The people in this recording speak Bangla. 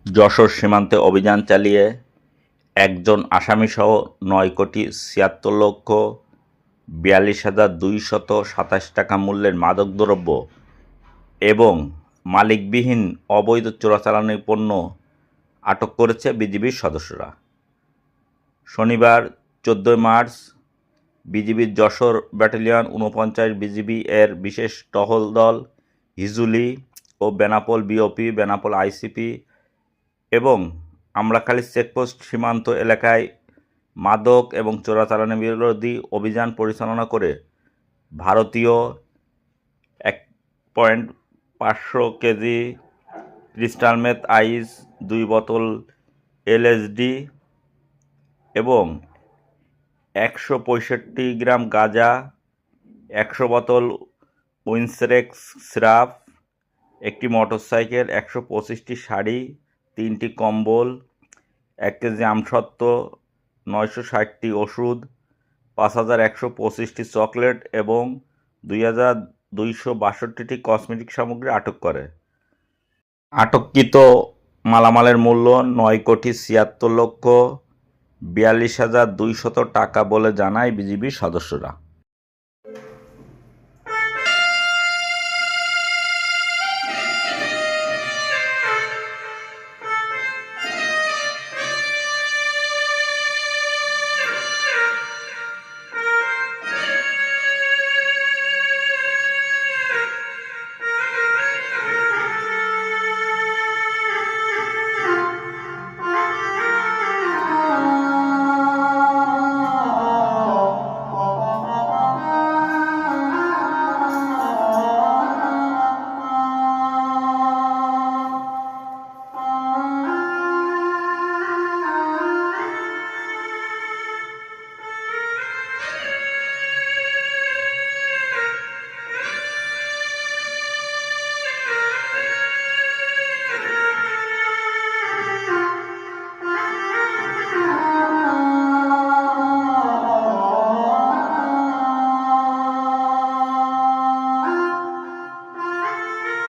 যশোর সীমান্তে অভিযান চালিয়ে একজন আসামিসহ ৯,৪২,৪২,২২৭ টাকা মূল্যের মাদকদ্রব্য এবং মালিকবিহীন অবৈধ চোরাচালানি পণ্য আটক করেছে বিজিবির সদস্যরা। শনিবার ১৪ মার্চ বিজিবির যশোর ব্যাটালিয়ন ৪৯ বিজিবি এর বিশেষ টহল দল হিজুলি ও বেনাপোল বিওপি, বেনাপোল আইসিপি এবং আমড়াখালী চেকপোস্ট সীমান্ত এলাকায় মাদক এবং চোরাচালানি বিরোধী অভিযান পরিচালনা করে ভারতীয় ১.৫০০ কেজি ক্রিস্টাল মেথ আইস, ২ বোতল এলএসডি এবং ১৬৫ গ্রাম গাঁজা, ১০০ বোতল উইন্সরেক্স সিরাপ, একটি মোটরসাইকেল, ১২৫টি শাড়ি, ৩টি কম্বল, ১ কেজি আমসত্ত্ব, ৯৬০টি ওষুধ, ৫,১২৫টি চকলেট এবং ২,২৬২টি কসমেটিক সামগ্রী আটক করে। আটককৃত মালামালের মূল্য ৯,৭৬,৪২,২০০ টাকা বলে জানায় বিজিবির সদস্যরা।